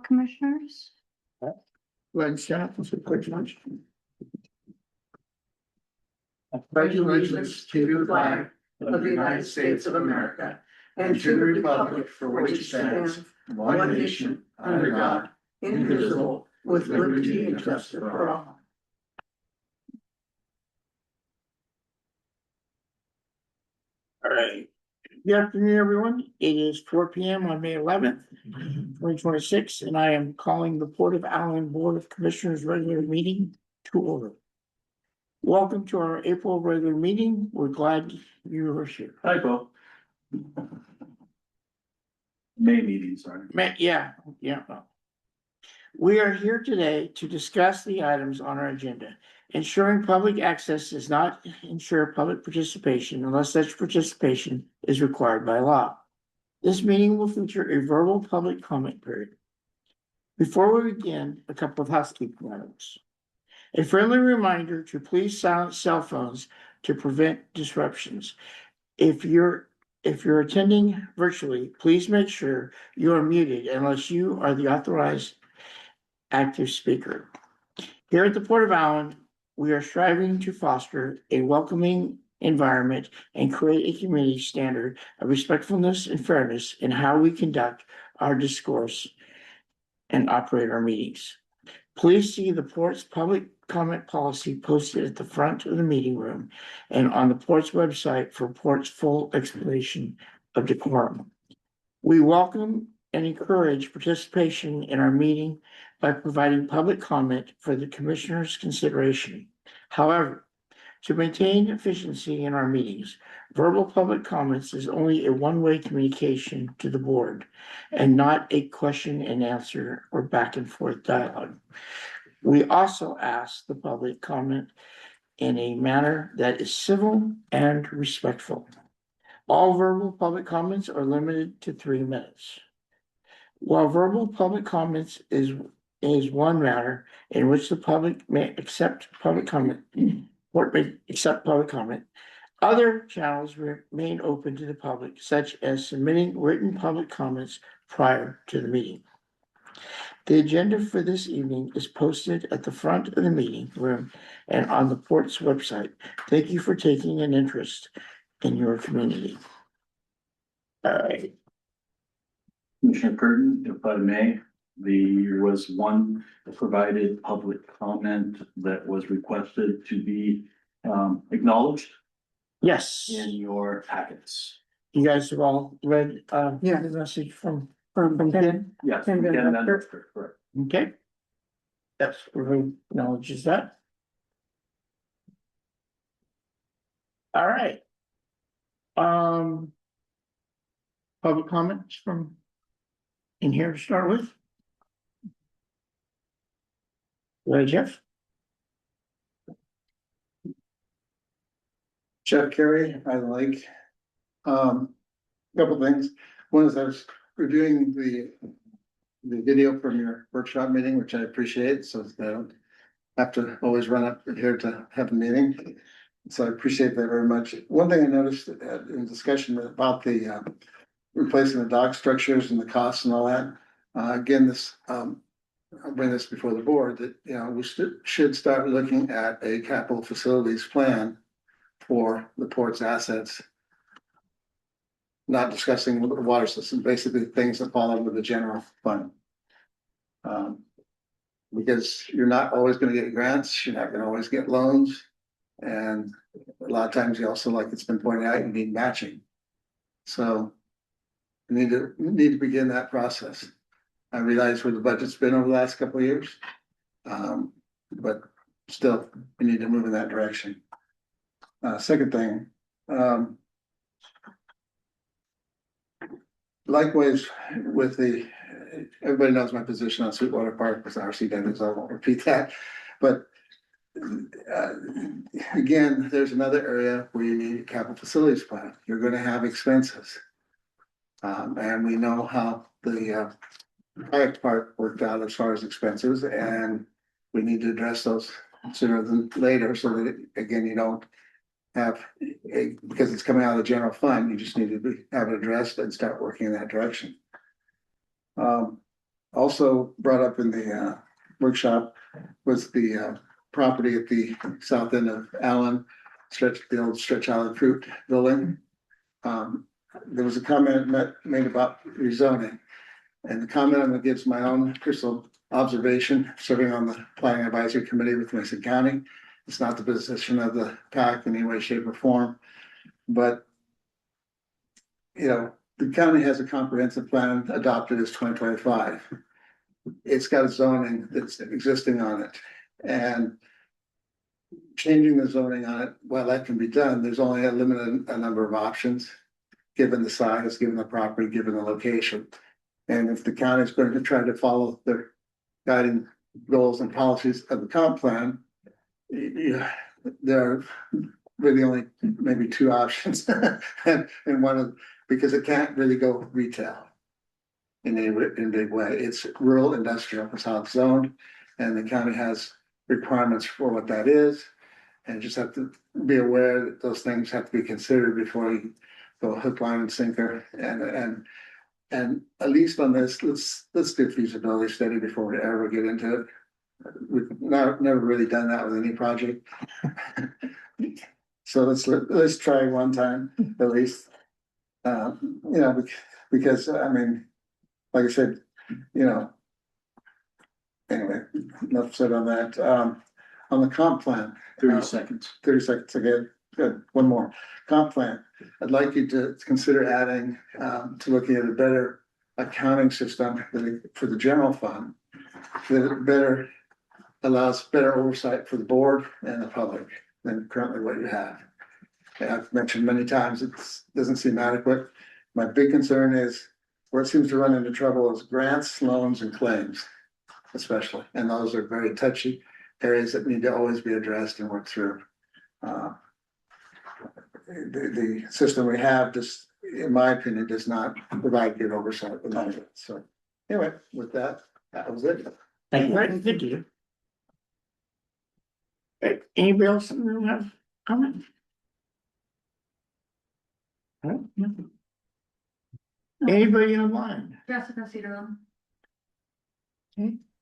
Commissioners. Glenn Johnson, for quick lunch. I pledge allegiance to the flag of the United States of America and to the republic for which it stands, one nation, under God, indivisible, with liberty and justice for all. All right. Good afternoon, everyone. It is 4 p.m. on May 11th, 2026, and I am calling the Port of Allyn Board of Commissioners regular meeting to order. Welcome to our April regular meeting. We're glad you are here. Hi, Bo. May meeting, sorry. Yeah. We are here today to discuss the items on our agenda. Ensuring public access does not ensure public participation unless such participation is required by law. This meeting will feature a verbal public comment period. Before we begin, a couple of housekeeping items. A friendly reminder to please silence cell phones to prevent disruptions. If you're attending virtually, please make sure you are muted unless you are the authorized active speaker. Here at the Port of Allyn, we are striving to foster a welcoming environment and create a community standard of respectfulness and fairness in how we conduct our discourse and operate our meetings. Please see the Port's public comment policy posted at the front of the meeting room and on the Port's website for Port's full explanation of decorum. We welcome and encourage participation in our meeting by providing public comment for the commissioner's consideration. However, to maintain efficiency in our meetings, verbal public comments is only a one-way communication to the board and not a question and answer or back and forth dialogue. We also ask the public comment in a manner that is civil and respectful. All verbal public comments are limited to 3 minutes. While verbal public comments is one matter in which the public may accept public comment, or may accept public comment, other channels remain open to the public, such as submitting written public comments prior to the meeting. The agenda for this evening is posted at the front of the meeting room and on the Port's website. Thank you for taking an interest in your community. All right. Commissioner Curtin, if I may, there was one provided public comment that was requested to be acknowledged Yes, in your packets. you guys have all read the message from Ken? Yes, Ken Ken Van Vanderker, correct. Okay. Yes, everybody acknowledges that. All right. Public comments from in here to start with. Right, Jeff? Jeff Carey, I like. Couple things. One is I was reviewing the video from your workshop meeting, which I appreciate, so that I don't have to always run up here to have a meeting. So I appreciate that very much. One thing I noticed in discussion about the replacing the dock structures and the costs and all that. Again, this I'll bring this before the board that, you know, we should start looking at a capital facilities plan for the port's assets. Not discussing the water system, basically things that fall under the general fund. Because you're not always going to get grants, you're not going to always get loans. And a lot of times you also, like it's been pointed out, you need matching. So we need to begin that process. I realize where the budget's been over the last couple of years. But still, we need to move in that direction. Second thing, likewise with everybody knows my position on Sweetwater Park with RCW, so I won't repeat that. But again, there's another area where you need a capital facilities plan. You're going to have expenses. And we know how the kayak part worked out as far as expenses, and we need to address those sooner than later so that, again, you don't have because it's coming out of the general fund, you just need to have it addressed and start working in that direction. Also brought up in the workshop was the property at the south end of Allyn, the old Stretch Island Fruit Building. There was a comment made about rezoning. And the comment I'm gonna give is my own personal observation, serving on the planning advisory committee with Mason County. It's not the position of the PAC in any way, shape, or form, but you know, the county has a comprehensive plan adopted as 2025. It's got a zoning that's existing on it, and changing the zoning on it, while that can be done, there's only a limited number of options, given the size, given the property, given the location. And if the county is going to try to follow their guiding goals and policies of the comp plan, there are really only maybe two options. And one of, because it can't really go retail in a big way. It's rural industrial, is how it's zoned, and the county has requirements for what that is. And just have to be aware that those things have to be considered before you go hook, line, and sinker. And at least on this, let's do a feasibility study before we ever get into it. We've never really done that with any project. So let's try one time at least. You know, because I mean, like I said, you know. Anyway, enough said on that. On the comp plan. 30 seconds. 30 seconds again. Good. One more. Comp plan. I'd like you to consider adding to looking at a better accounting system for the general fund that better allows better oversight for the board and the public than currently what you have. And I've mentioned many times, it doesn't seem adequate. My big concern is where it seems to run into trouble is grants, loans, and claims, especially. And those are very touchy areas that need to always be addressed and worked through. The system we have just, in my opinion, does not provide good oversight with that. So anyway, with that, that was it. Thank you. Right, good to you. Anybody else in the room have comment? Anybody online? Jessica Cedarland.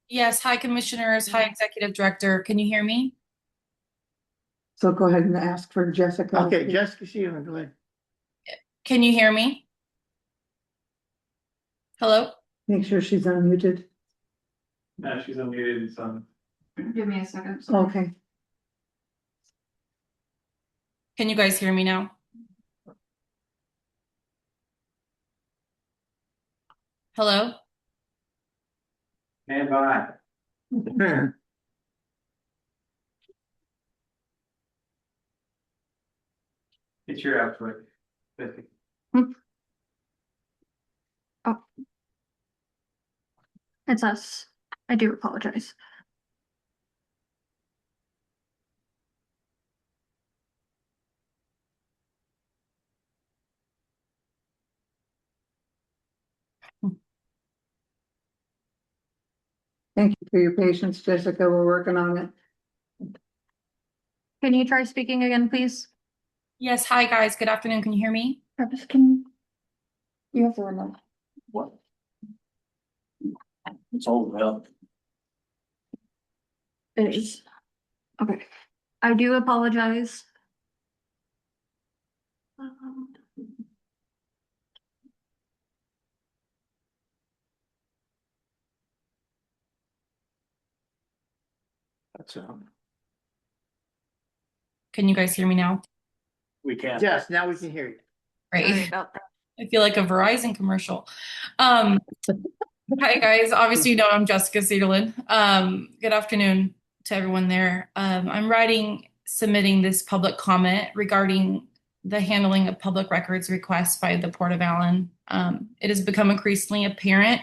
Yes, hi Commissioners, hi Executive Director, can you hear me? So go ahead and ask for Jessica. Okay, Jessica, see you, go ahead. Can you hear me? Hello? Make sure she's unmuted. No, she's unmuted, so. Give me a second. Okay. Can you guys hear me now? Hello? Stand by. It's your output. It's us. I do apologize. Thank you for your patience, Jessica. We're working on it. Can you try speaking again, please? Yes, hi guys, good afternoon, can you hear me? Travis, can you have the remote? What? It's all well. It is. Okay. I do apologize. That's Can you guys hear me now? We can. yes, now we can hear you. Sorry Great. about that. I feel like a Verizon commercial. Hi guys, obviously you know I'm Jessica Cedarland. Good afternoon to everyone there. I'm submitting this public comment regarding the handling of public records requests by the Port of Allyn. It has become increasingly apparent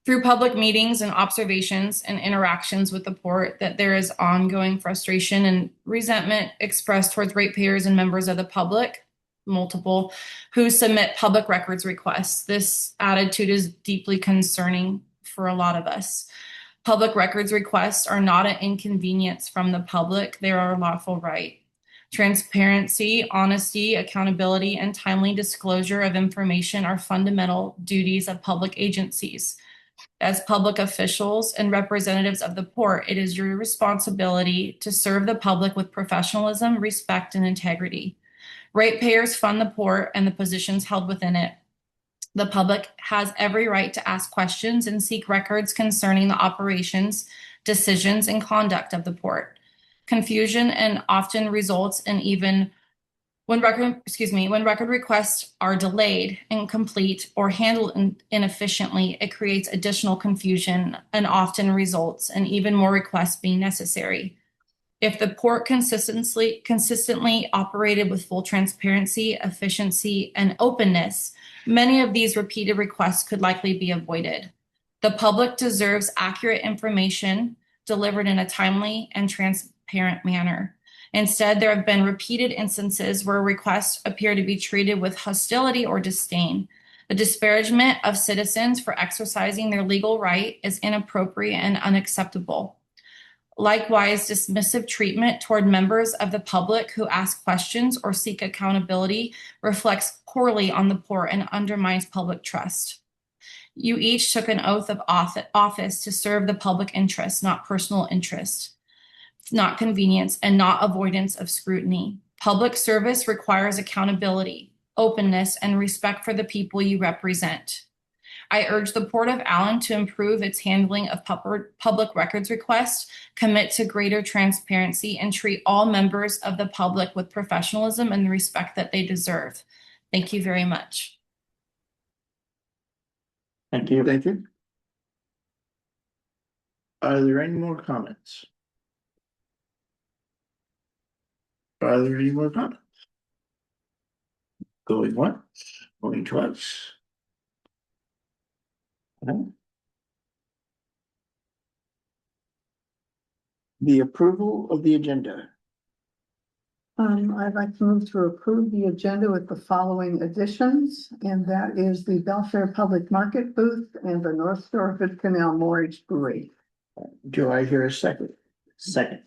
through public meetings and observations and interactions with the port that there is ongoing frustration and resentment expressed towards ratepayers and members of the public, multiple, who submit public records requests. This attitude is deeply concerning for a lot of us. Public records requests are not an inconvenience from the public. They are a lawful right. Transparency, honesty, accountability, and timely disclosure of information are fundamental duties of public agencies. As public officials and representatives of the port, it is your responsibility to serve the public with professionalism, respect, and integrity. Ratepayers fund the port and the positions held within it. The public has every right to ask questions and seek records concerning the operations, decisions, and conduct of the port. Confusion and often results in even when record requests are delayed, incomplete, or handled inefficiently, it creates additional confusion and often results in even more requests being necessary. If the port consistently operated with full transparency, efficiency, and openness, many of these repeated requests could likely be avoided. The public deserves accurate information delivered in a timely and transparent manner. Instead, there have been repeated instances where requests appear to be treated with hostility or disdain. The disparagement of citizens for exercising their legal right is inappropriate and unacceptable. Likewise, dismissive treatment toward members of the public who ask questions or seek accountability reflects poorly on the port and undermines public trust. You each took an oath of office to serve the public interest, not personal interest, not convenience, and not avoidance of scrutiny. Public service requires accountability, openness, and respect for the people you represent. I urge the Port of Allyn to improve its handling of public records requests, commit to greater transparency, and treat all members of the public with professionalism and the respect that they deserve. Thank you very much. Thank you. Thank you. Are there any more comments? Are there any more comments? Going once, going twice. The approval of the agenda. I'd like to move to approve the agenda with the following additions, and that is the Belfair Public Market booth and the North Shore Canal Mortgage Brewery. Do I hear a second? Second.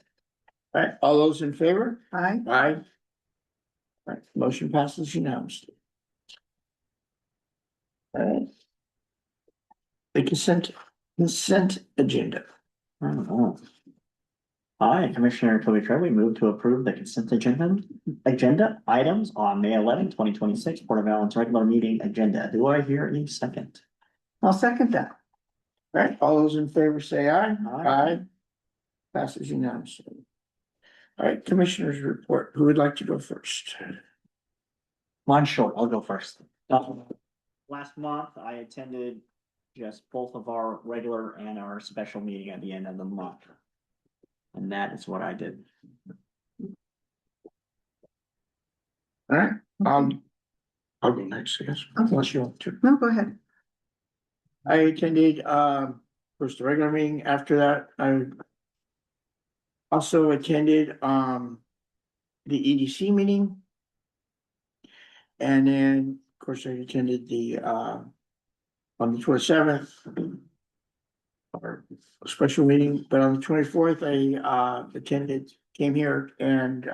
All right, all those in favor? Aye. Aye. All right, motion passes unanimously. All right. The consent agenda. I, Commissioner Toby Treadway, move to approve the consent agenda items on May 11, 2026, Port of Allyn's regular meeting agenda. Do I hear a second? I'll second that. All right, all those in favor say aye. Aye. Passes unanimously. All right, commissioners report. Who would like to go first? Mine's short, I'll go first. Last month, I attended just both of our regular and our special meeting at the end of the month. And that is what I did. All right, I'll go next, I guess, unless you want to. No, go ahead. I attended, first the regular meeting. After that, I also attended, the EDC meeting. And then, of course, I attended the, on the 27th, our special meeting, but on the 24th, I came here and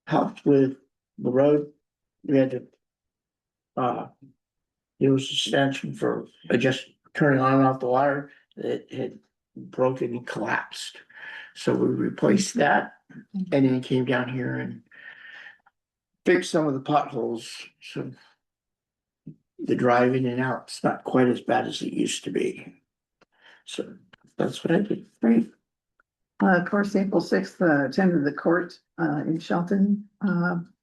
helped with the road. We had to there was a stanchion for just turning on and off the wire that had broken and collapsed. So we replaced that and then came down here and fixed some of the potholes. So the drive in and out, it's not quite as bad as it used to be. So that's what I did. Great. Of course, April 6th, attended the court in Shelton.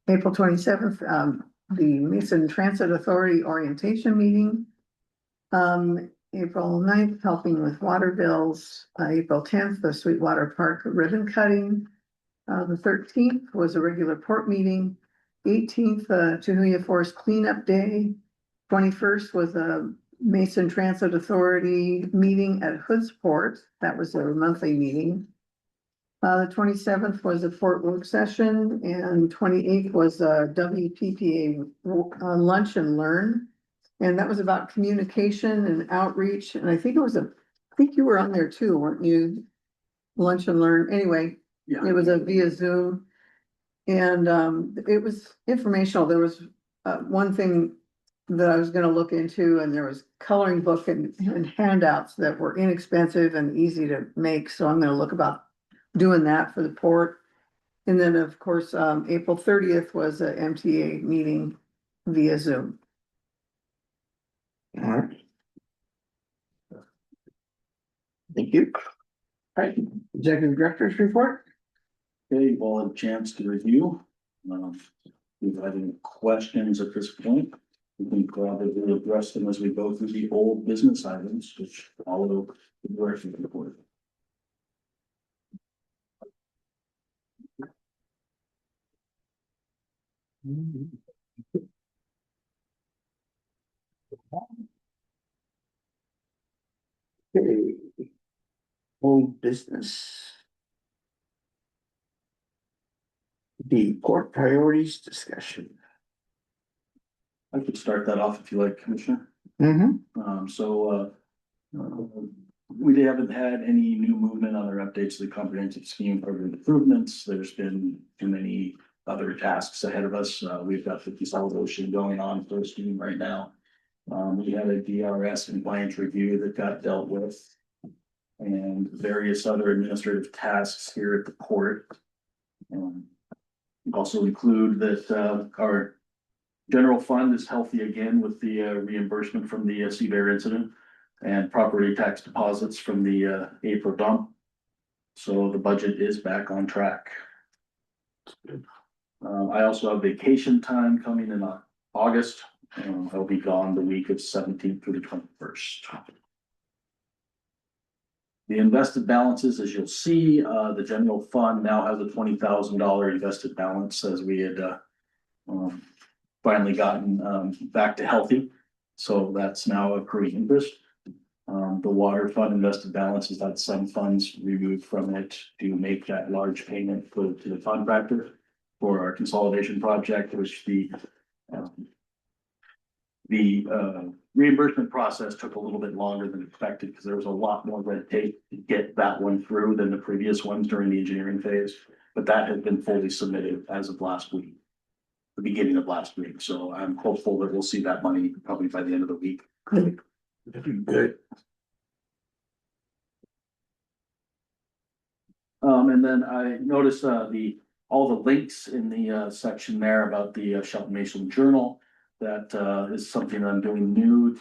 April 27th, the Mason Transit Authority orientation meeting. April 9th, helping with water bills. April 10th, the Sweetwater Park ribbon cutting. The 13th was a regular port meeting. 18th, Tahuya Forest cleanup day. 21st was a Mason Transit Authority meeting at Hoodsport. That was a monthly meeting. The 27th was a port work session, and 28th was a WPPA lunch and learn. And that was about communication and outreach. And I think you were on there too, weren't you? Lunch and learn. Anyway, it was a via Zoom. And it was informational. There was one thing that I was gonna look into, and there was coloring book and handouts that were inexpensive and easy to make, so I'm gonna look about doing that for the port. And then, of course, April 30th was a MTA meeting via Zoom. All right. Thank you. All right, executive director's report. Okay, you've all had a chance to review. If you've had any questions at this point, we can probably address them as we go through the old business items, which follow the direction report. Okay. Old business. The port priorities discussion. I could start that off if you like, Commissioner. We haven't had any new movement on our updates to the comprehensive scheme program improvements. There's been too many other tasks ahead of us. We've got the consolidation going on for the scheme right now. We had a DRS compliance review that got dealt with. And various other administrative tasks here at the port. Also include that our general fund is healthy again with the reimbursement from the Sea Bear incident and property tax deposits from the April dump. So the budget is back on track. I also have vacation time coming in August. I'll be gone the week of 17th through the 21st. The invested balances, as you'll see, the general fund now has a $20,000 invested balance as we had finally gotten back to healthy. So that's now accruing interest. The water fund invested balance has had some funds removed from it to make that large payment to the contractor for our consolidation project, which the reimbursement process took a little bit longer than expected because there was a lot more red tape to get that one through than the previous ones during the engineering phase. But that has been fully submitted as of last week, the beginning of last week. So I'm hopeful that we'll see that money probably by the end of the week. Good. Good. And then I noticed all the links in the section there about the Shelton Mason Journal. That is something I'm doing new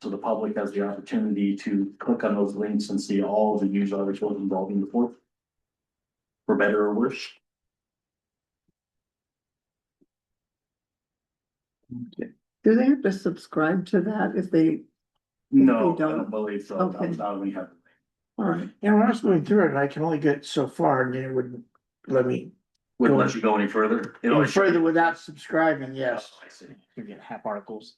so the public has the opportunity to click on those links and see all the news articles involving the port, for better or worse. Do they have to subscribe to that if they, No, I don't? don't believe so. Okay. That's not what we have. all right, Yeah, when I was going through it, I can only get so far and then it wouldn't let me Wouldn't let you go any further. It go only further without subscribing, yes. I see. You get half articles.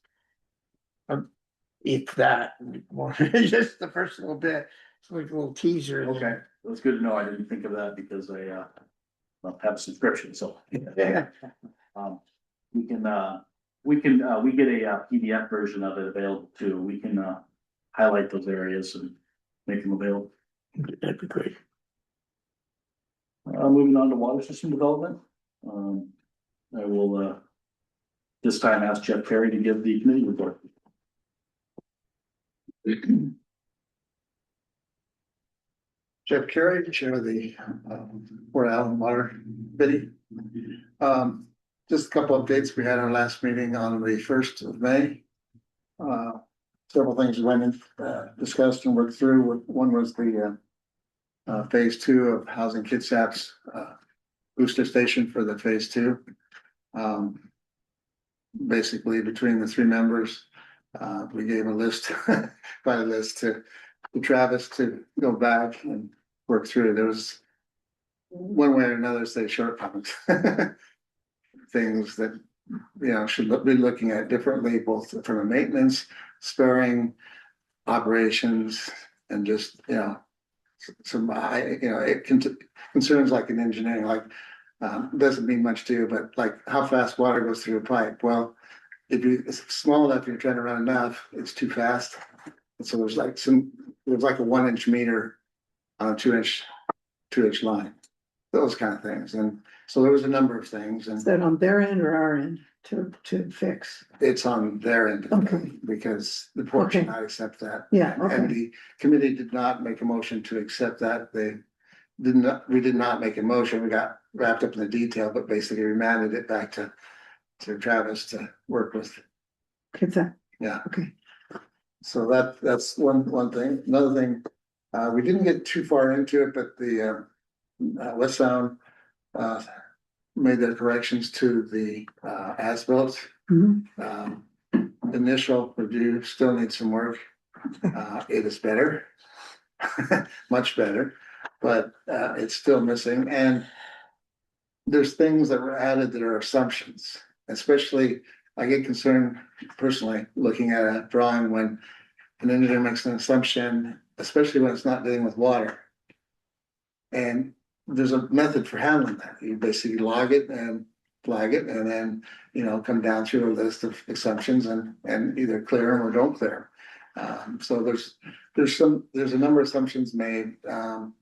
If that, more, just the first little bit, it's like a little teaser. and then- Okay, that's good to know. I didn't think of that because I well, have a subscription, so. Yeah. We get a PDF version of it available too. We can highlight those areas and make them available. That'd be great. Moving on to water system development. I will this time ask Jeff Perry to give the committee report. Jeff Carey, Chair of the Port Allyn Water Committee. Just a couple updates. We had our last meeting on the 1st of May. Several things we went and discussed and worked through. One was the phase 2 of housing Kitsap's booster station for the phase 2. Basically, between the 3 members, we gave a list, by a list to Travis to go back and work through. There was one way or another, say shortcomings. Things that, should be looking at differently, both from a maintenance, sparing, operations, and just, some, concerns like in engineering, like, doesn't mean much to you, but like how fast water goes through a pipe. Well, if it's small enough, you're trying to run enough, it's too fast. And so there's like a 1-inch meter on a 2-inch line, those kind of things. And so there was a number of things. And is that on their end or our end? to fix? It's on their end. Okay. Because the port should Okay. not accept that. Yeah, And okay, the committee did not make a motion to accept that. We did not make a motion. We got wrapped up in the detail, but basically remanded it back to Travis to work with. it's that, Yeah. okay, So that's one thing. Another thing, we didn't get too far into it, but the West Sound made their corrections to the as-built. Mhm. Initial review still needs some work. It is better, much better, but it's still missing. And there's things that were added that are assumptions, especially I get concerned personally looking at a drawing when an engineer makes an assumption, especially when it's not dealing with water. And there's a method for handling that. You basically log it and flag it and then, come down through a list of assumptions and either clear them or don't clear them. So there's a number of assumptions made.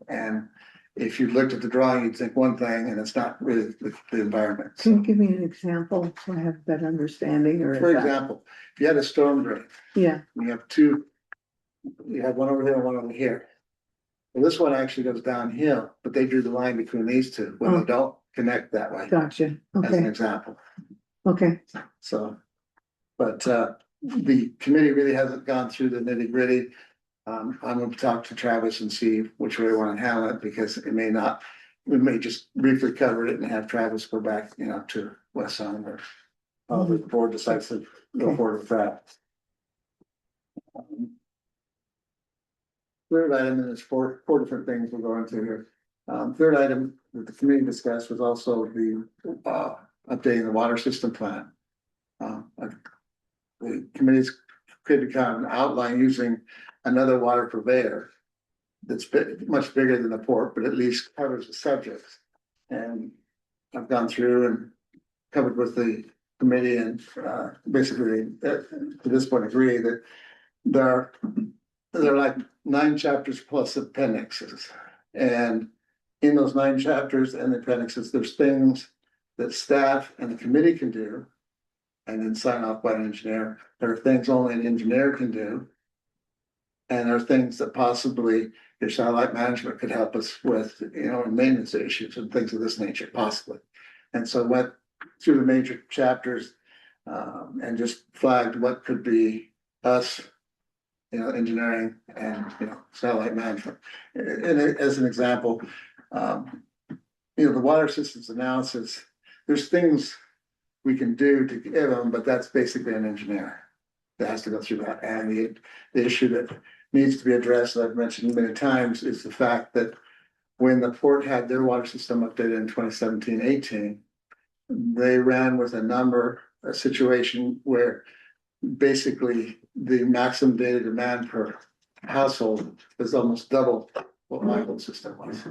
And if you looked at the drawing, you'd think one thing and it's not really the environment. can you give me an example so I have better understanding or? is For that- example, if you had a storm drain, Yeah, you have two, you have one over here and one over here. Well, this one actually goes downhill, but they drew the line between these two when Oh. they don't connect that way, gotcha, as an okay, example. okay, So, but the committee really hasn't gone through the nitty gritty. I'm gonna talk to Travis and see which way we want to handle it, because it may not, we may just briefly cover it and have Travis go back, to West Sound or the board decides to go Okay. forward with that. Third item, and there's four different things we'll go into here. Third item that the committee discussed was also the updating the water system plan. The committee's created kind of an outline using another water purveyor that's much bigger than the port, but at least covers the subjects. And I've gone through and covered with the committee and basically to this point agree that there are like 9 chapters plus appendixes. And in those 9 chapters and appendixes, there's things that staff and the committee can do and then sign off by an engineer. There are things only an engineer can do. And there are things that possibly your satellite management could help us with, maintenance issues and things of this nature, possibly. And so went through the major chapters and just flagged what could be us, engineering and, satellite management. And as an example, the water systems analysis, there's things we can do to give them, but that's basically an engineer that has to go through that. And the issue that needs to be addressed, that I've mentioned many times, is the fact that when the port had their water system updated in 2017-18, they ran with a situation where basically the maximum data demand per household was almost double what my old system was.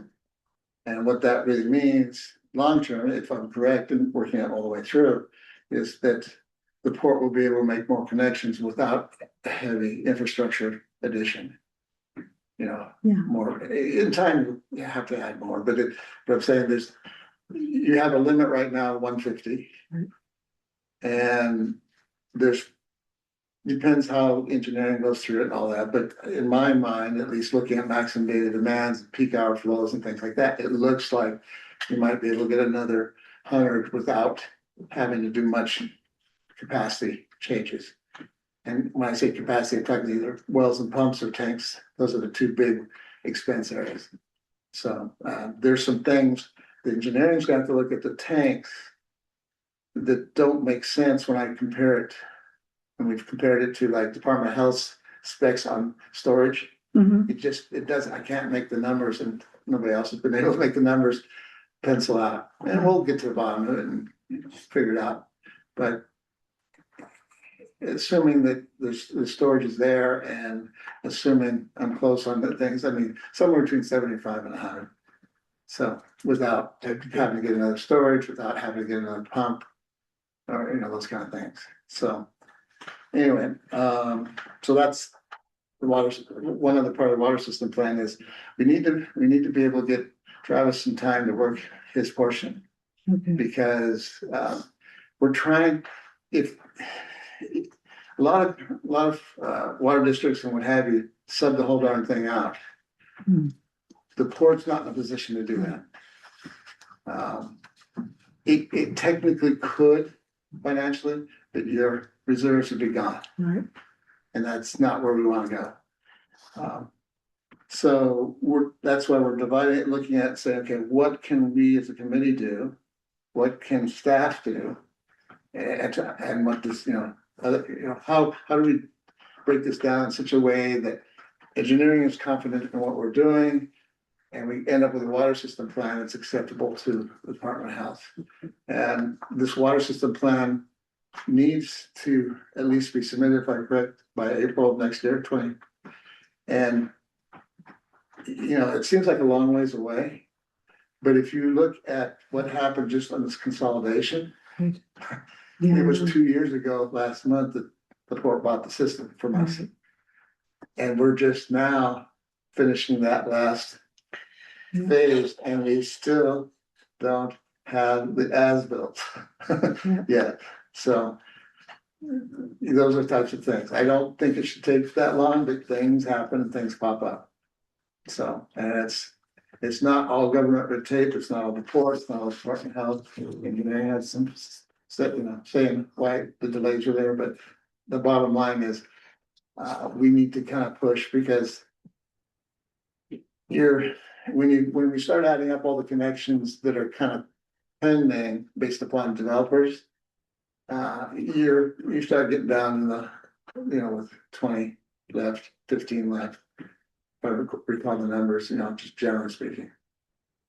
And what that really means, long-term, if I'm correct and working it all the way through, is that the port will be able to make more connections without a heavy infrastructure addition. Yeah. More, in time, you have to add more, but I'm saying you have a limit right now, 150. Right. And depends how engineering goes through it and all that, but in my mind, at least looking at maximum data demands, peak hour flows and things like that, it looks like you might be able to get another 100 without having to do much capacity changes. And when I say capacity, I'm talking either wells and pumps or tanks. Those are the 2 big expense areas. So there's some things, the engineering's got to look at the tanks that don't make sense when I compare it. And we've compared it to like Department of Health specs on storage. mhm, It doesn't, I can't make the numbers, and nobody else has been able to make the numbers pencil out. And we'll get to the bottom of it and figure it out. But assuming that the storage is there and assuming I'm close on the things, I mean, somewhere between 75 and 100. So without having to get another storage, without having to get another pump, or, those kind of things. So anyway, so that's the water, one other part of the water system plan is we need to be able to get Travis some time to work his portion, okay, because we're trying, if. A lot of water districts and what have you sub the whole darn thing out. Hmm. The port's not in a position to do that. It technically could financially, but your reserves would be gone. Right. And that's not where we wanna go. So that's why we're dividing it, looking at, say, okay, what can we as a committee do? What can staff do? And what does, how do we break this down in such a way that engineering is confident in what we're doing? And we end up with a water system plan that's acceptable to the Department of Health. And this water system plan needs to at least be submitted, if I'm correct, by April of next year, 20. And, it seems like a long ways away. But if you look at what happened just on this consolidation, Yeah. it was 2 years ago, last month, that the port bought the system from us. And we're just now finishing that last Yeah. phase, and we still don't have the as-built Yeah. yet. So those are types of things. I don't think it should take that long, but things happen and things pop up. So, and it's not all government red tape, it's not all the ports, it's not all the Department of Health. Engineering has some, saying why the delays are there, but the bottom line is, we need to kind of push, because when we start adding up all the connections that are kind of pending based upon developers, you start getting down in the, with 20 left, 15 left. If I recall the numbers, just generally speaking.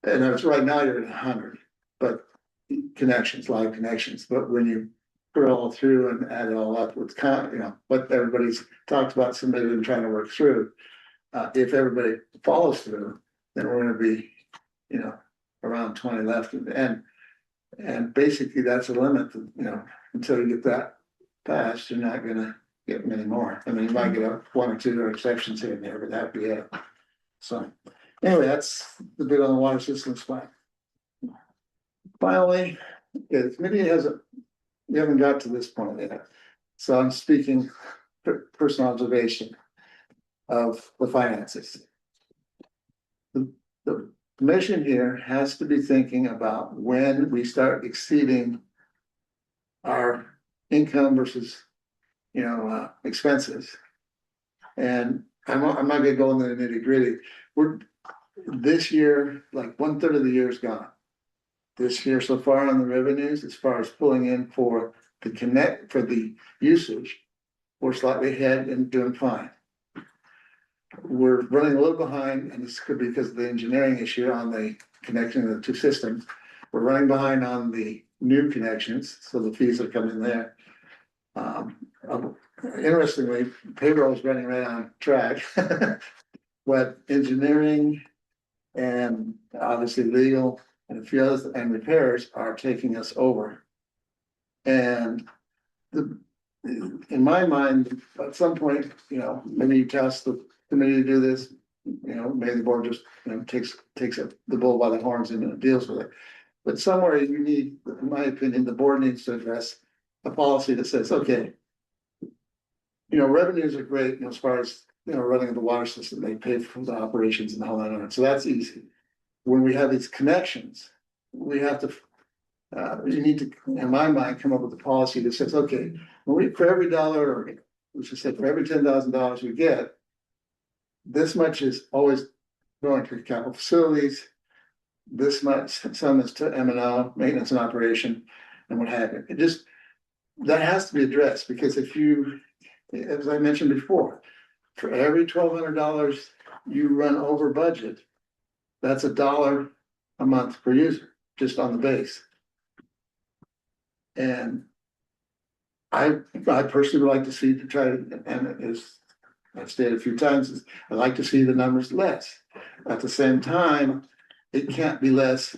And it's right now you're at 100, but live connections, but when you put it all through and add it all up, it's kind of, what everybody's talked about, submitted and trying to work through. If everybody follows through, then we're gonna be, around 20 left at the end. And basically that's a limit, until you get that passed, you're not gonna get many more. I mean, you might get one or two exceptions here and there, but that'd be it. So anyway, that's the bit on the water systems plan. Finally, the committee we haven't got to this point yet. So I'm speaking personal observation of the finances. The commission here has to be thinking about when we start exceeding our income versus, expenses. And I'm not gonna go into the nitty gritty. This year, like 1/3 of the year is gone. This year so far on the revenues, as far as pulling in for the usage, we're slightly ahead and doing fine. We're running a little behind, and this could be because of the engineering issue on the connection of the two systems. We're running behind on the new connections, so the fees are coming there. Interestingly, payroll is running right on track. What engineering and obviously legal and a few others and repairs are taking us over. And in my mind, at some point, maybe you task the committee to do this, maybe the board just, takes the bull by the horns and deals with it. But somewhere you need, in my opinion, the board needs to address a policy that says, okay, revenues are great, as far as, running the water system, they pay for the operations and all that. So that's easy. When we have these connections, we have to, you need to, in my mind, come up with a policy that says, okay, for every dollar, or let's just say for every $10,000 we get, this much is always going to capital facilities. This much, some is to M&O, maintenance and operation, and what have you. That has to be addressed, because if you, as I mentioned before, for every $1,200 you run over budget, that's $1 a month per user, just on the base. And I personally would like to see to try to, and as I've stated a few times, I'd like to see the numbers less. At the same time, it can't be less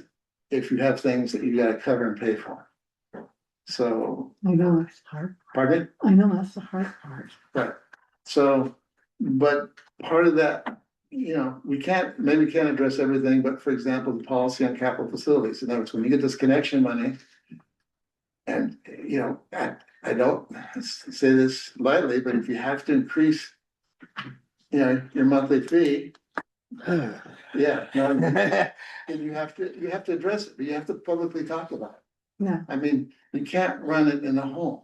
if you have things that you gotta cover and pay for. So. I know that's hard. Pardon me? I know that's the hard part. Right. So, but part of that, we can't address everything, but for example, the policy on capital facilities. In other words, when you get this connection money, and you know, I don't say this lightly, but if you have to increase, you know, your monthly fee, yeah, no, and you have to address it, but you have to publicly talk about it. Yeah, I mean, you can't run it in the home.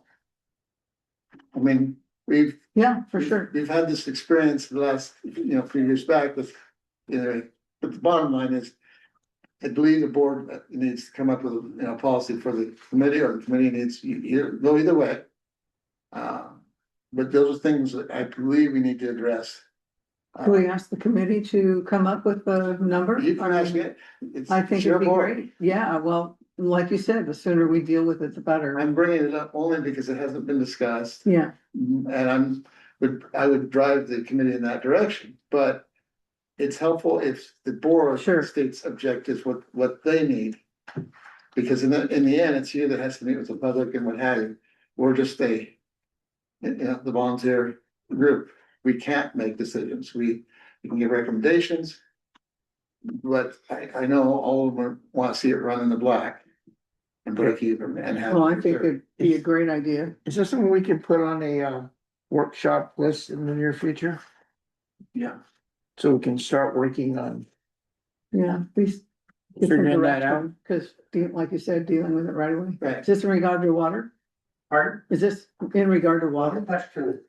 I mean, we've yeah, for sure. We've had this experience the last, you know, few years back with, you know, but the bottom line is. I believe the board needs to come up with, you know, policy for the committee, or the committee needs, you go either way. But those are things that I believe we need to address. Do we ask the committee to come up with a number? You can ask it. It's I think your it'd be board. great. Yeah, well, like you said, the sooner we deal with it, the better. I'm bringing it up only because it hasn't been discussed, Yeah, and I would drive the committee in that direction, but. It's helpful if the board Sure. states objectives, what they need. Because in the end, it's you that has to meet with the public and what have you. We're just you know, the volunteer group. We can't make decisions. We can give recommendations. But I know all of them want to see it run in the black. And break even and have. well, I think it'd be a great idea. Is this something we can put on a workshop list in the near future? Yeah. So we can start working on Yeah, please. Get some figuring that out. direction, cause like you said, dealing with it right away. Right. Is this in regard to water? Pardon? Is this in regard to water? Question.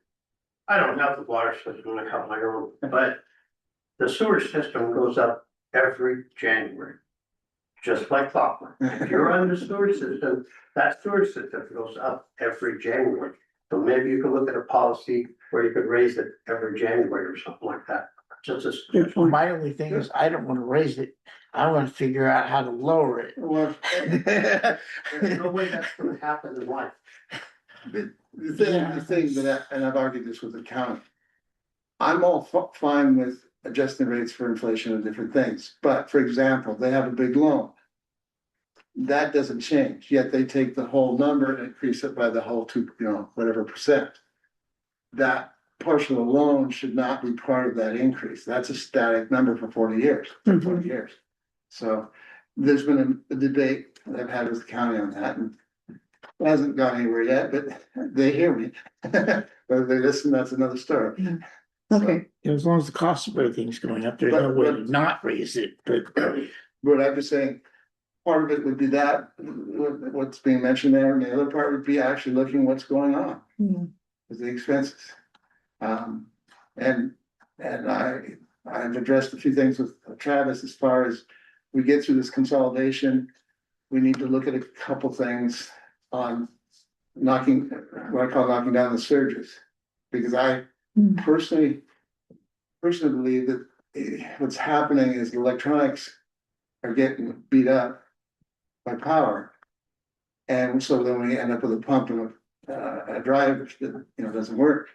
I don't have the water system, I have my own, but the sewer system goes up every January. Just like clockwork. If you're on the sewer system, that sewer system goes up every January. So maybe you could look at a policy where you could raise it every January or something like that. Just a Good suggestion. point. My only thing is, I don't wanna raise it, I wanna figure out how to lower it. Well, There's no way that's gonna happen in life. the thing that, and I've argued this with the county. I'm all fine with adjusting rates for inflation and different things, but for example, they have a big loan. That doesn't change, yet they take the whole number and increase it by the whole whatever percent. That portion of the loan should not be part of that increase. That's a static number for 40 years, 40 years. So there's been a debate that I've had with the county on that, and it hasn't gone anywhere yet, but they hear me. Whether they listen, that's another story. Okay, As long as the cost of everything's going up, there's no way to not raise it, but. But I'm just saying, part of it would be that, what's being mentioned there, and the other part would be actually looking what's going on yeah, with the expenses. And I've addressed a few things with Travis as far as we get through this consolidation. We need to look at a couple things on knocking, what I call knocking down the surges. Because I personally believe that what's happening is the electronics are getting beat up by power. And so then we end up with a pump and a drive that, doesn't work.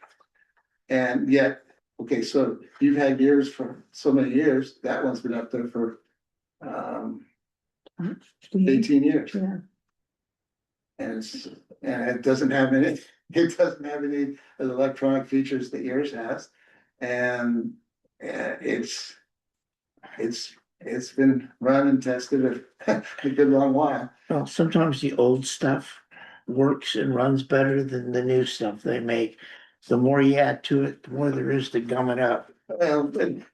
And yet, okay, so you've had years for so many years, that one's been up there for 18 years. yeah, And it doesn't have any of the electronic features that yours has. And it's been run and tested a good long while. Well, sometimes the old stuff works and runs better than the new stuff they make. The more you add to it, the more there is to gum it up. Well,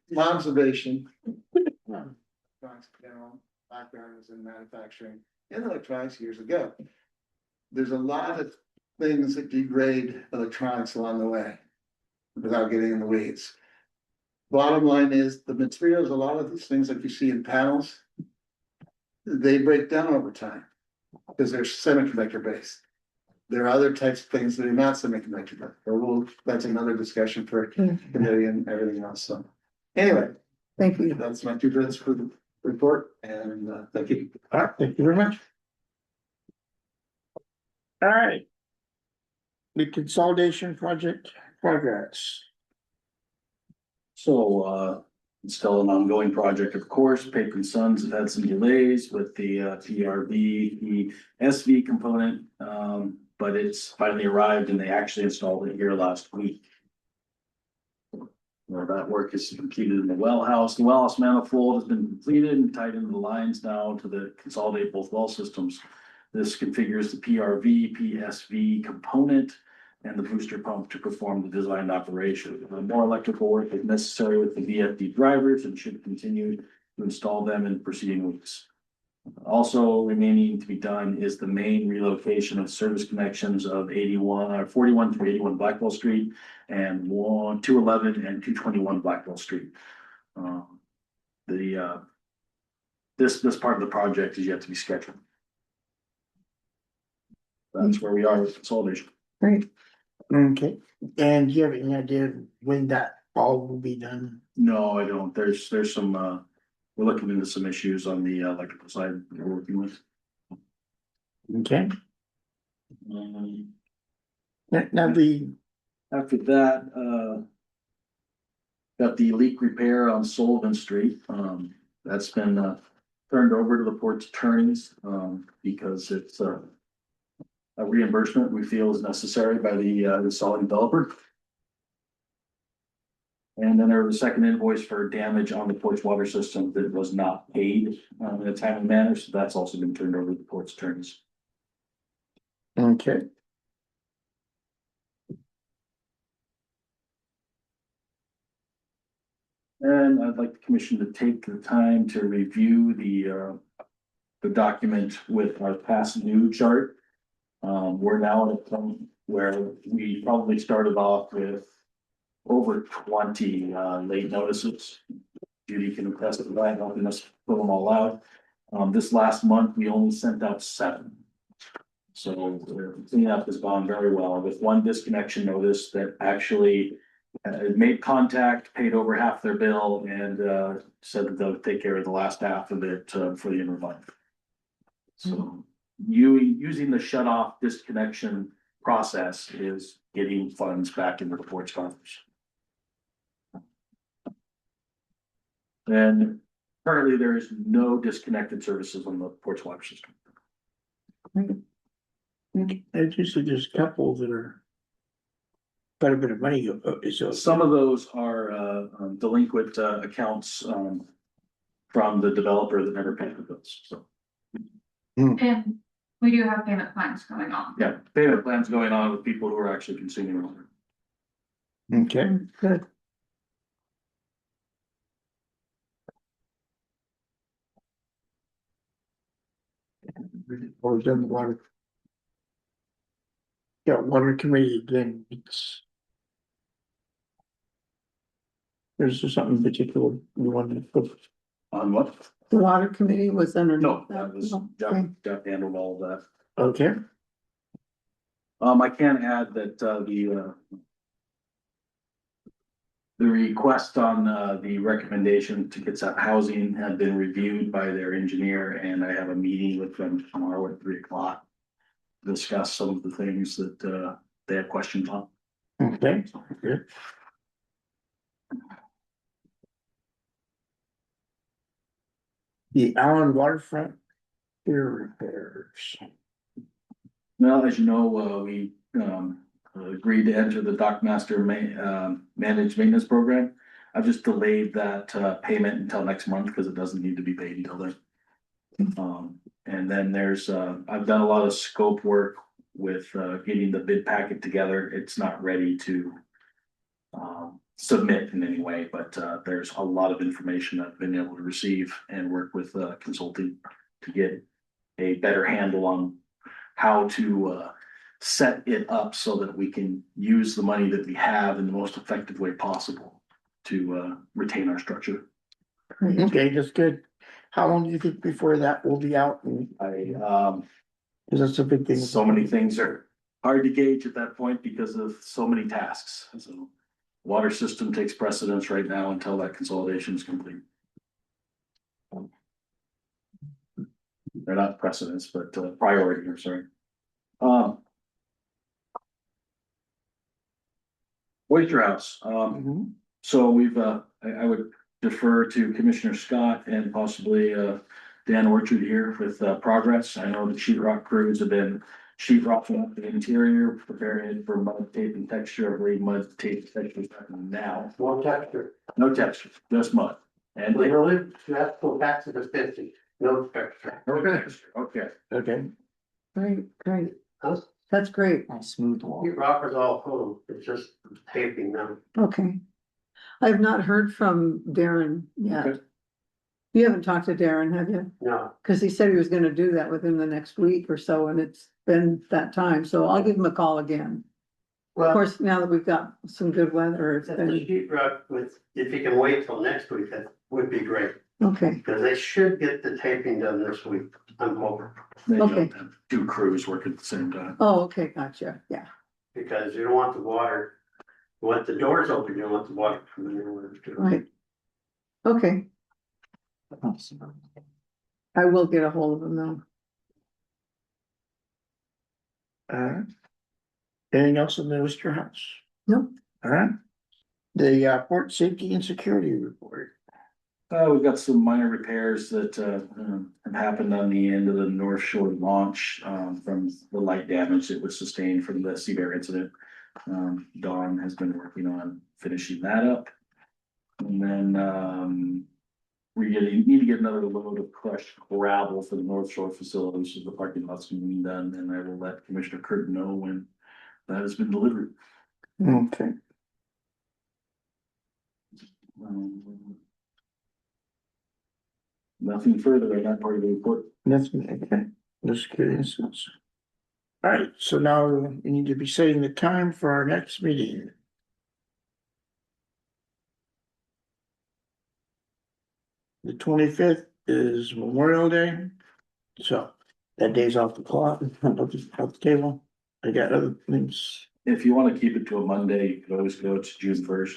my observation. Background is in manufacturing and electronics years ago. There's a lot of things that degrade electronics along the way. Without getting in the weeds. Bottom line is the materials, a lot of these things that you see in panels. They break down over time. Because they're semiconductor based. There are other types of things that are not semiconductor, that's another discussion for committee and everything else, so. Anyway, thank you. that's my 2 minutes for the report, and thank you. All right, thank you very much. All right. The consolidation project progress. So, it's still an ongoing project, of course. Paper and Sons have had some delays with the PRV, the SV component. But it's finally arrived and they actually installed it here last week. Well, that work is completed in the well house. The well house manifold has been completed and tied into the lines now to consolidate both well systems. This configures the PRV, PSV component and the booster pump to perform the designed operation. More electrical work is necessary with the VFD drivers and should continue to install them in preceding weeks. Also remaining to be done is the main relocation of service connections of 41 through 81 Blackwell Street and 211 and 221 Blackwell Street. This part of the project is yet to be scheduled. That's where we are with consolidation. Great. Okay, and do you have any idea when that all will be done? No, I don't. There's some, we're looking into some issues on the electrical side that we're working with. Okay, Um, now After that, got the leak repair on Sullivan Street. That's been, turned over to the port's attorneys, because it's, a reimbursement we feel is necessary by the selling developer. And then there was a second invoice for damage on the port's water system that was not paid, in a timely manner, so that's also been turned over to the port's attorneys. okay. And I'd like the commission to take the time to review the document with our past due chart. We're now at a point where we probably started off with over 20 late notices. Judy can attest to that, helping us fill them all out. This last month, we only sent out 7. So the cleanup has gone very well with one disconnection notice that actually made contact, paid over half their bill, and said that they'll take care of the last half of it for the end of life. So using the shut off disconnection process is getting funds back into the port's coffers. And currently there is no disconnected services on the port's water system. There's usually just a couple that are quite a bit of money, so. Some of those are delinquent accounts from the developer that never paid the bills, so. And we do have payment plans going on. Yeah, payment plans going on with people who are actually consuming water. Okay, Good. or done the water. Yeah, water committee again, there's just something particular you wanted to put. On what? The water committee was under. No, that was, Okay. Jeff handled all of that. Okay, I can add that the request on the recommendation to get some housing had been reviewed by their engineer, and I have a meeting with them tomorrow at 3 o'clock. Discuss some of the things that they have questions on. okay, good. The Allyn waterfront pier repairs. Well, as you know, we agreed to enter the Dock Master managed maintenance program. I've just delayed that payment until next month because it doesn't need to be paid until then. And then there's I've done a lot of scope work with getting the bid packet together. It's not ready to submit in any way, but there's a lot of information I've been able to receive and work with consulting to get a better handle on how to set it up so that we can use the money that we have in the most effective way possible to retain our structure. Okay, that's good. How long do you think before that will be out? Cause that's a big thing. So many things are hard to gauge at that point because of so many tasks. So water system takes precedence right now until that consolidation is complete. They're not precedence, but priority, I'm sorry. Oyster House, Mhm. so we've, I would defer to Commissioner Scott and possibly Dan Orchard here with progress. I know the sheet rock crews have been sheet rocking up the interior, preparing it for mud tape and texture. I believe mud tape texture is happening now. No texture. No texture, just mud. And Literally, you have to go back to the 50, no texture. no texture, okay. Okay, great. That's great. Nice smooth wall. Sheet rock is all home, it's just taping now. Okay. I have not heard from Darren yet. Okay. You haven't talked to Darren, have you? No, Cause he said he was gonna do that within the next week or so, and it's been that time, so I'll give him a call again. Of well, course, now that we've got some good weather, it's the been, sheet rock with, if you can wait till next week, that would be great. okay, Because they should get the taping done this week, I'm hoping. They Okay. don't have two crews working at the same time. oh, okay, gotcha, yeah, Because you don't want the water, you want the doors open, you don't want the water coming in with it. right. Okay, I will get a hold of him though. Anything else in the Worcester House? Nope. All right. The port safety and security report. We've got some minor repairs that have happened on the end of the North Shore launch from the light damage that was sustained from the Sea Bear incident. Dawn has been working on finishing that up. And then need to get another load of crushed gravel for the North Shore facility, so the parking lot's gonna be done, and I will let Commissioner Curtin know when that has been delivered. Okay. Nothing further on that part of the report. Nothing, okay. Just curious. All right, so now we need to be setting the time for our next meeting. The 25th is Memorial Day, so that day's off the clock, off the table. I got other things. If you want to keep it to a Monday, you could always go to June 1st.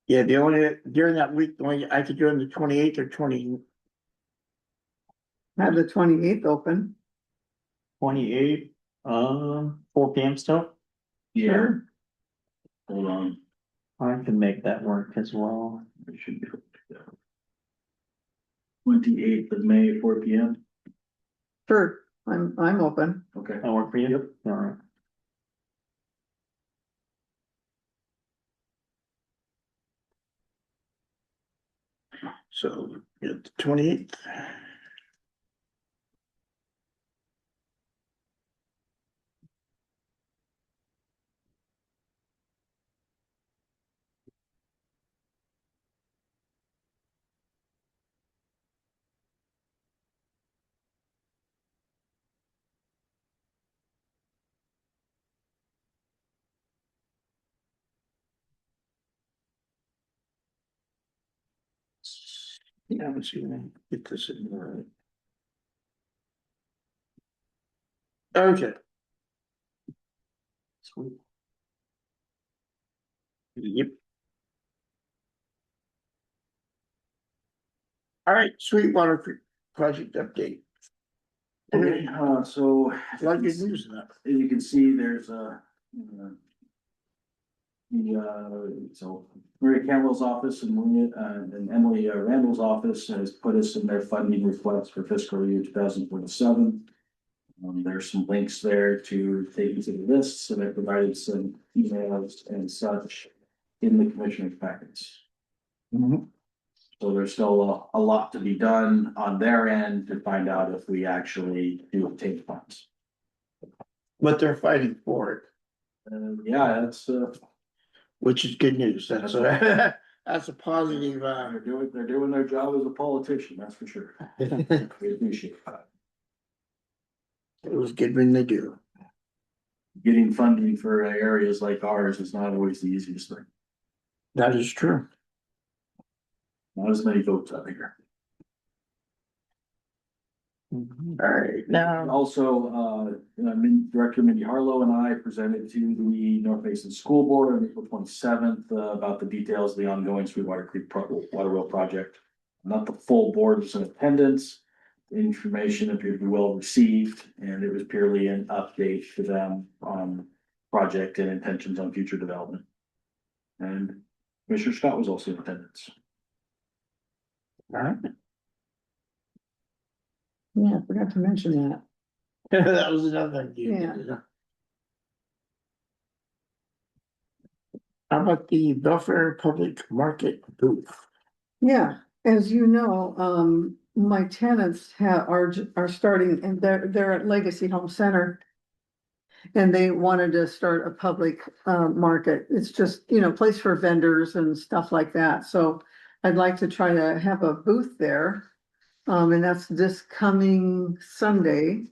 Yeah, the only, during that week, the only, I could do on the 28th or 20. Have the 28th open. 28, 4 PM still? Yeah. Hold on. I can make that work as well. I should be able to do that. 28th of May, 4 PM. Sure, I'm open. Okay. That work for you? Yep. All right. So, yeah, the 28th. Yeah, let's see, get this in there. Okay. Sweet. Yep. All right, Sweetwater Creek project update. Okay, so. A lot of good news in that. As you can see, there's so Maria Campbell's office and Emily Randall's office has put us in their funding request for fiscal year 2027. There's some links there to take you to the lists, and I provided some emails and such in the commissioner's packets. So there's still a lot to be done on their end to find out if we actually do obtain funds. But they're fighting for it, Yeah, that's which is good news. That's that's a positive, they're doing their job as a politician, that's for sure. We appreciate that. it was good when they do. Getting funding for areas like ours is not always the easiest thing. That is true. Not as many votes out here. All right, now, Also, Director Mindy Harlow and I presented to the North Mason School Board on April 27th about the details of the ongoing Sweetwater Creek water well project. Not the full board was in attendance. The information appeared to be well received, and it was purely an update to them on project and intentions on future development. And Commissioner Scott was also in attendance. all right. Yeah, I forgot to mention that. That was another thing. Yeah. How about the Belfair Public Market booth? Yeah, as you know, my tenants are starting, and they're at Legacy Home Center. And they wanted to start a public, market. It's just, place for vendors and stuff like that. So I'd like to try to have a booth there. And that's this coming Sunday.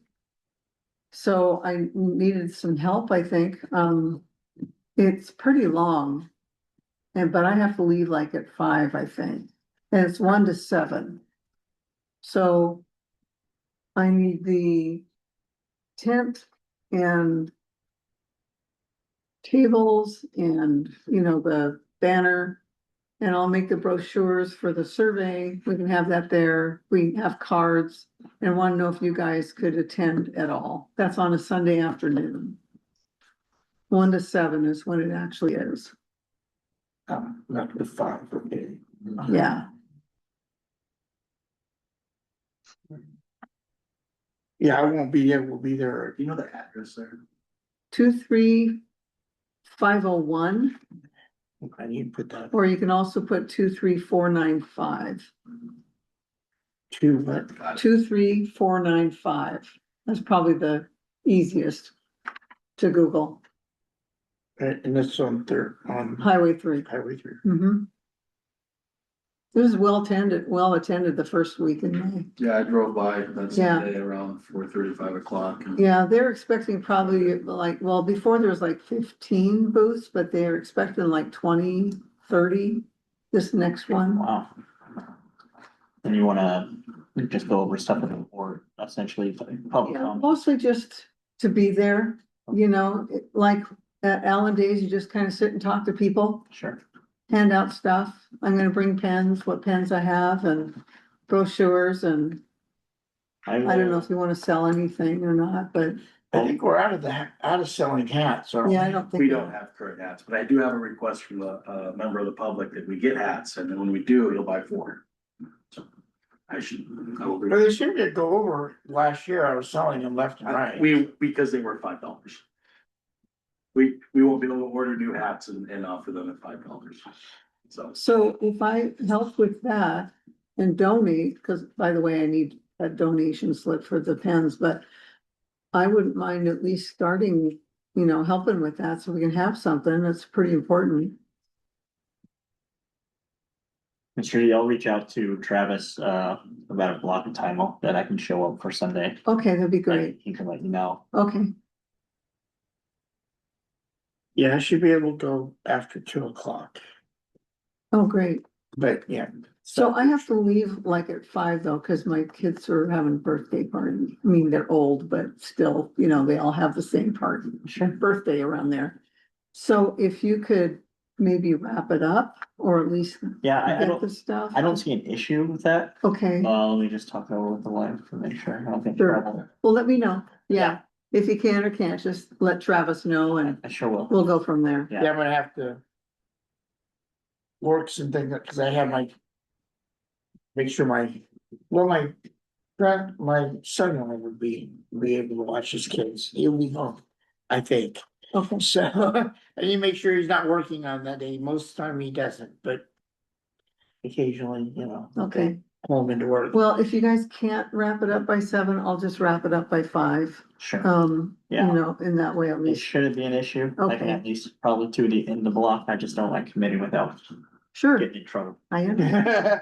So I needed some help, I think. It's pretty long. But I have to leave like at 5, I think. And it's 1 to 7. So I need the tent and tables and, the banner. And I'll make the brochures for the survey. We can have that there. We have cards and want to know if you guys could attend at all. That's on a Sunday afternoon. 1 to 7 is when it actually is. Not the 5, okay. Yeah. Yeah, I won't be there, we'll be there. Do you know the address there? 23501, I need to put that or you can also put 23495. to, but 23495. That's probably the easiest to Google. and that's on third, on Highway 3. Highway 3. Mm-hmm. It was well attended the first week in May. Yeah, I drove by that Yeah. Sunday around 4:30, 5 o'clock. Yeah, they're expecting probably before there was like 15 booths, but they're expecting like 20, 30 this next one. Wow. And you wanna just go over stuff with the board, essentially, public Yeah, comment. mostly just to be there, like at Allyn Days, you just kind of sit and talk to people, Sure. hand out stuff. I'm gonna bring pens, what pens I have, and brochures, and I don't know if you want to sell anything or not, but I think we're out of selling hats, aren't we? yeah, I don't think. We don't have current hats, but I do have a request from a member of the public that we get hats, and then when we do, he'll buy 4. So I will. Well, they seemed to go over last year, I was selling them left and right. Because they were $5. We won't be able to order new hats and offer them at $5. So if I help with that and donate, because by the way, I need a donation slip for the pens, but I wouldn't mind at least starting, helping with that so we can have something. That's pretty important. Mr. D, I'll reach out to Travis, about a block of time that I can show up for Sunday. Okay, that'd be great. He can let you know. Okay, Yeah, I should be able to go after 2 o'clock, oh, great. but yeah. So I have to leave like at 5 though, because my kids are having a birthday party. I mean, they're old, but still, they all have the same party. Sure. Birthday around there. So if you could maybe wrap it up or at least Yeah, I get the don't, stuff. I don't see an issue with that. Okay, Let me just talk over with the wife to make sure. I don't think Sure. trouble. well, let me know. Yeah, if you can or can't, just let Travis know and I sure will. we'll go from there. Yeah. Yeah, I'm gonna have to work some things, because I have make sure my son-in-law would be able to watch his kids. He'll be home, I think. Okay, So, I need to make sure he's not working on that day. Most of the time he doesn't, but occasionally, okay. pull him into work. Well, if you guys can't wrap it up by 7, I'll just wrap it up by 5. Sure. You in that way at It least. shouldn't be an issue. I can Okay. at least probably to the end of the block. I just don't like committing without Sure, getting in trouble. I understand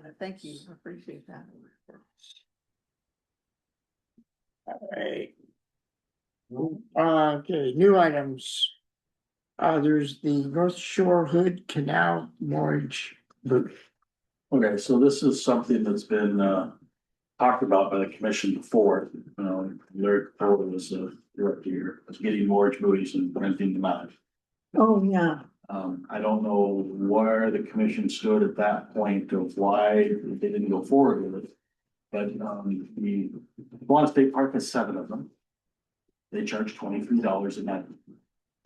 that. Thank you. I appreciate that. Alright. Okay, new items. There's the North Shore Hood Canal Mortgage booth. Okay, so this is something that's been talked about by the commission before. Larry Cole was director here, was getting mortgage buoys and renting them out. Oh, yeah. I don't know where the commission stood at that point of why they didn't go forward with it. But the Swan State Park has 7 of them. They charge $23 a night.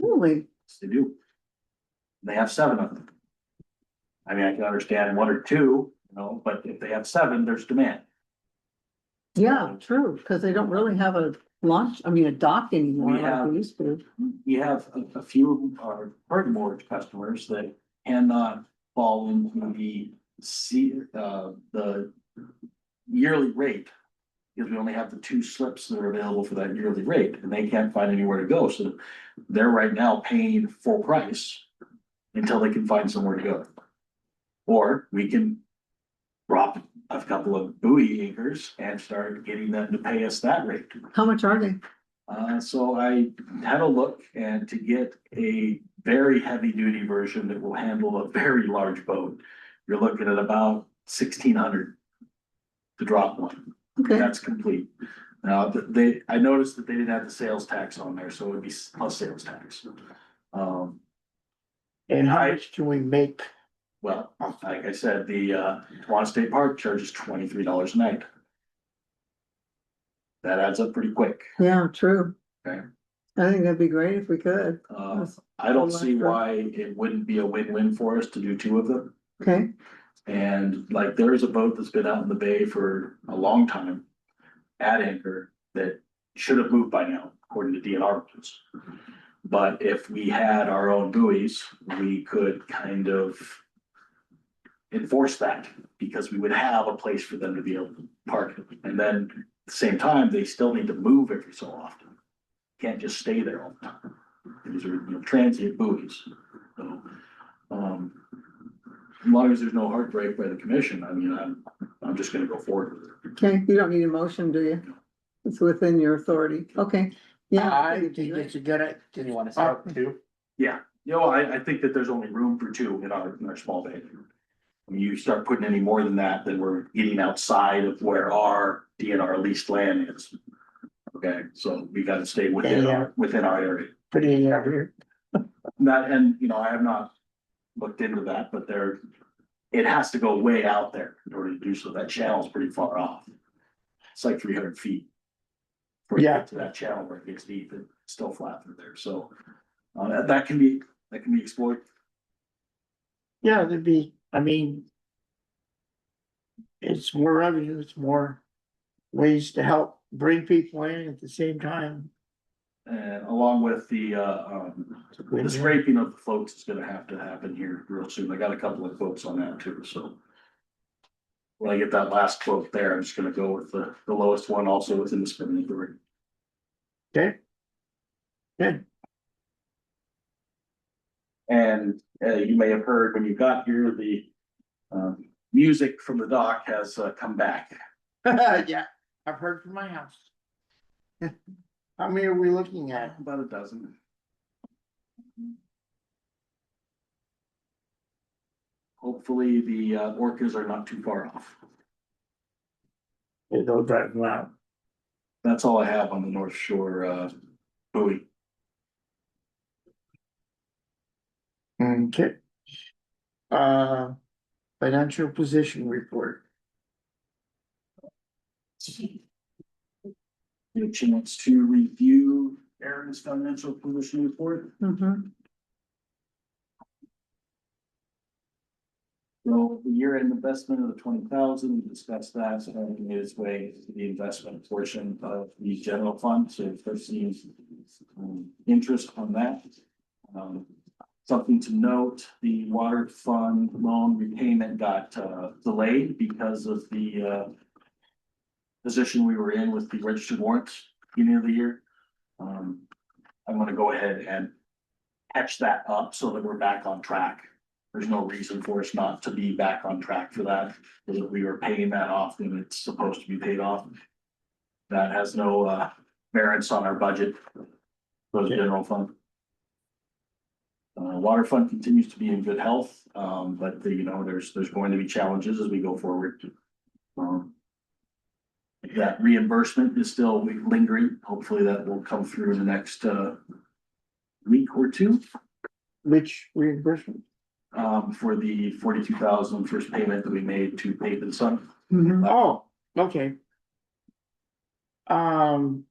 Really? Yes, they do. They have 7 of them. I mean, I can understand 1 or 2, but if they have 7, there's demand. Yeah, true, because they don't really have a dock anymore We like have- they used to. We have a few of our current mortgage customers that cannot fall into the yearly rate. Because we only have the 2 slips that are available for that yearly rate, and they can't find anywhere to go, so they're right now paying full price. Until they can find somewhere to go. Or we can drop a couple of buoy anchors and start getting them to pay us that rate. How much are they? So I had a look, and to get a very heavy duty version that will handle a very large boat, you're looking at about 1,600 to drop one. Okay, That's complete. Now, I noticed that they didn't have the sales tax on there, so it would be plus sales tax. And how much do we make? Well, like I said, the Tawana State Park charges $23 a night. That adds up pretty quick. yeah, true. Okay. I think that'd be great if we could. I don't see why it wouldn't be a win-win for us to do 2 of them. Okay, And like, there is a boat that's been out in the bay for a long time at anchor that should have moved by now, according to DNR rules. But if we had our own buoys, we could kind of enforce that, because we would have a place for them to be able to park. And then at the same time, they still need to move every so often. Can't just stay there all the time. These are, transient buoys. So, as long as there's no heartbreak by the commission, I mean, I'm just gonna go forward with it. okay, you don't need a motion, do you? It's within your authority, okay, yeah. I think it's a good. Did you want to start too? Yeah, I think that there's only room for 2 in our small bay. When you start putting any more than that, then we're getting outside of where our DNR leased land is. Okay, so we gotta stay within our area. Pretty here. That, and I have not looked into that, but it has to go way out there in order to do so. That channel's pretty far off. It's like 300 feet. For Yeah. to that channel where it gets deep, it's still flat through there, so that can be explored. Yeah, there'd be, I mean. It's more revenue, it's more ways to help bring people in at the same time. And along with the scraping of the floats is gonna have to happen here real soon. I got a couple of quotes on that too, so. When I get that last quote there, I'm just gonna go with the lowest one also within the spending authority. Okay. Good. And you may have heard when you got here, the music from the dock has come back. Yeah, I've heard from my house. How many are we looking at? About a dozen. Hopefully the orcas are not too far off. They'll drive them out. That's all I have on the North Shore buoy. Okay. Financial position report. Get a chance to review Aaron's financial position report. Mhm. So the year-end investment of the 20,000, we discussed that, so having made its way to the investment portion of the general fund, so first seems interest on that. Something to note, the water fund loan repayment got delayed because of the position we were in with the registered warrants beginning of the year. I'm gonna go ahead and catch that up so that we're back on track. There's no reason for us not to be back on track for that, because we were paying that off when it's supposed to be paid off. That has no variance on our budget for the general fund. Water fund continues to be in good health, but there's going to be challenges as we go forward. That reimbursement is still lingering. Hopefully that will come through in the next week or 2. Which reimbursement? For the 42,000 first payment that we made to Pape and Son. Oh, okay. I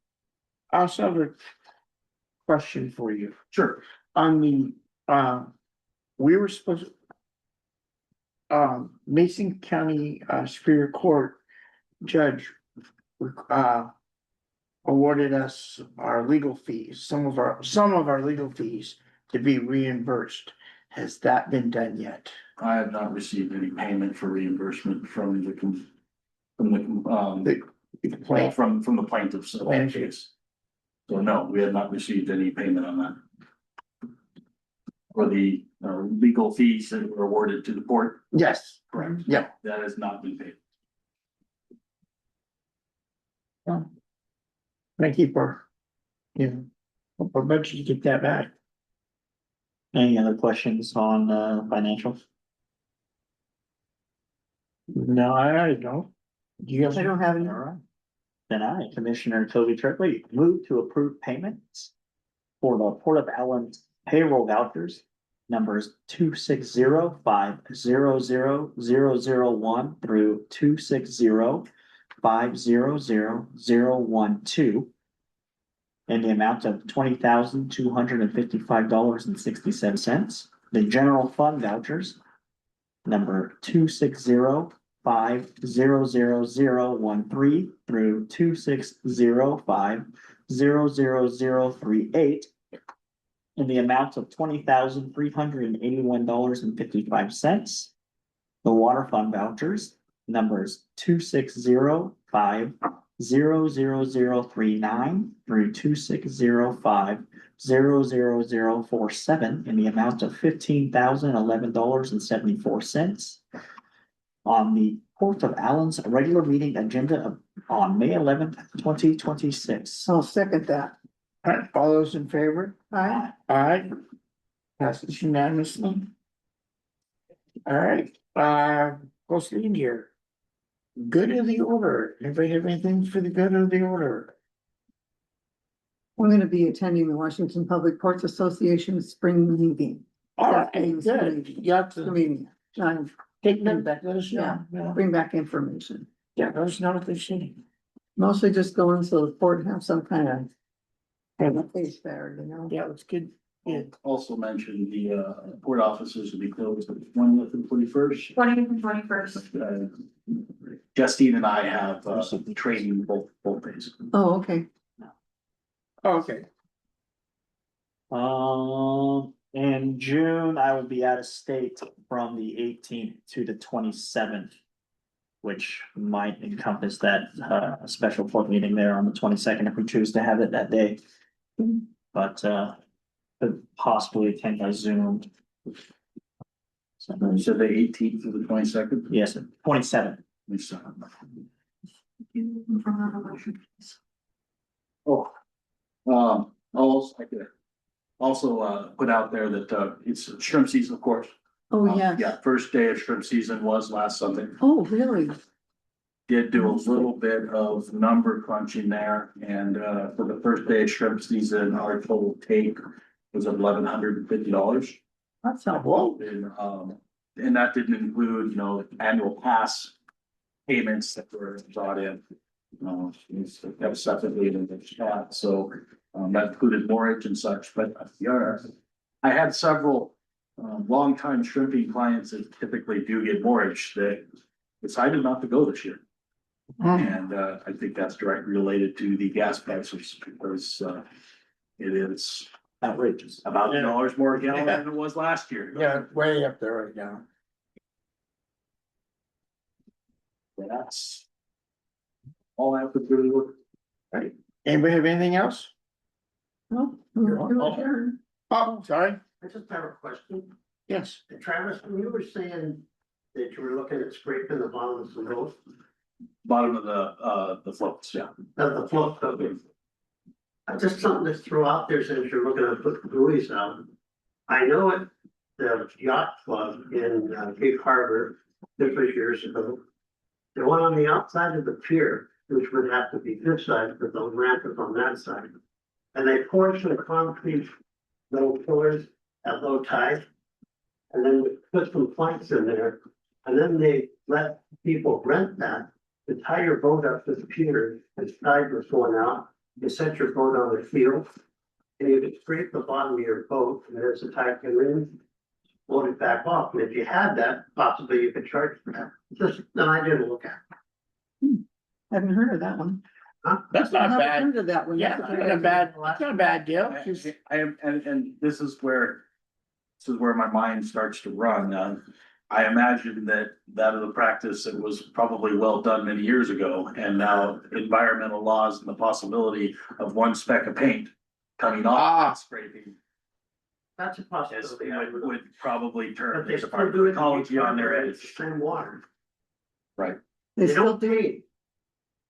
also have a question for you. Sure. On the, we were supposed to. Mason County Superior Court judge. Awarded us our legal fees, some of our legal fees to be reimbursed. Has that been done yet? I have not received any payment for reimbursement from from the, Complaint. from the plaintiffs of that case. So no, we have not received any payment on that. Or the legal fees that were awarded to the port, Yes, correct? yeah. That has not been paid. Thank you for, I bet you get that back. Any other questions on financials? No, I don't. Do you have? I don't have any. All right. Then I, Commissioner Toby Trickley, move to approve payments for the Port of Allyn payroll vouchers numbers 260-500-001 through 260-500-012 in the amount of $20,255.67. The general fund vouchers number 260-500-013 through 260-500-038 in the amount of $20,381.55. The water fund vouchers numbers 260-500-039 through 260-500-047 in the amount of $15,011.74. On the Port of Allyn's regular meeting agenda on May 11th, 2026. I'll second that. All right, all those in favor? Aye. Aye. Passes unanimously. All right, close in here. Good of the order. Anybody have anything for the good of the order? I'm gonna be attending the Washington Public Ports Association spring meeting. All That right, means good. You have The to meeting. take note that, let us know. Bring back information. Yeah, let us know what they're saying. Mostly just going so the port have some kind of face there, you know? Yeah, it's good. Yeah. Also mentioned the port offices will be closed the 20th and 21st. 20th and 21st. Justine and I have training both days. Oh, okay. Okay. In June, I will be out of state from the 18th to the 27th, which might encompass that special port meeting there on the 22nd if we choose to have it that day. But could possibly attend by Zoom. So, You said the 18th to the 22nd? yes, 27th. Oh, I could also put out there that it's shrimp season, of course. Oh, yes. Yeah, first day of shrimp season was last Sunday. Oh, really? Did do a little bit of number crunching there, and for the first day of shrimp season, our total take was $1,150. That's not low. And that didn't include, annual pass payments that were brought in. It's kept separately in the chat, so that included mortgage and such, but I had several longtime shrimping clients that typically do get mortgage that decided not to go this year. And I think that's directly related to the gas prices because it is Outrageous. about $2 more a gallon than it was last year. Yeah, way up there right now. That's all I have to do. Right. Anybody have anything else? Oh, adjourn. Oh, sorry. I just have a question. Yes. Travis, when you were saying that you were looking at scraping the bottom of some roads, Bottom of the floats, yeah. of the float of it. Just something to throw out there since you're looking at putting buoys out. I know it, the yacht club in Cape Harbor, this was years ago. The one on the outside of the pier, which would have to be this side, but the ramp is on that side. And they poured some concrete little pillars at low tide. And then put some planks in there, and then they let people rent that to tie your boat up to the pier as tide was going out. You set your boat on the field, and you could scrape the bottom of your boat, and as the tide came in, load it back off. And if you had that, possibly you could charge for that. Just an idea to look at. Haven't heard of that one. That's I not haven't bad. heard of that one. Yeah, That's a it's good not a idea. bad, it's not a bad deal. I am, and this is where my mind starts to run. I imagine that is a practice that was probably well done many years ago, and now environmental laws and the possibility of one speck of paint coming off and scraping That's a possibility. would probably But turn they the still Department do of it. Ecology on their It's edge. the same water. They They still don't do it. paint.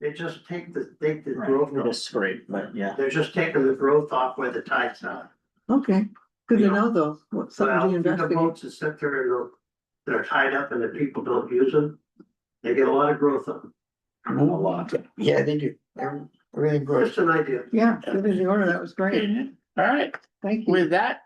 They just take the Right, growth it off. is great, but yeah. They're just taking the growth off where the tide's out. Okay, good to You know though. What, something Well, to if the investigate. boats that sit there and they're tied up and the people don't use them, they get a lot of growth on them. A lot. Yeah, they do. Everything grows. Just an idea. Yeah, good in the order. That was great. All right, Thank you. with that,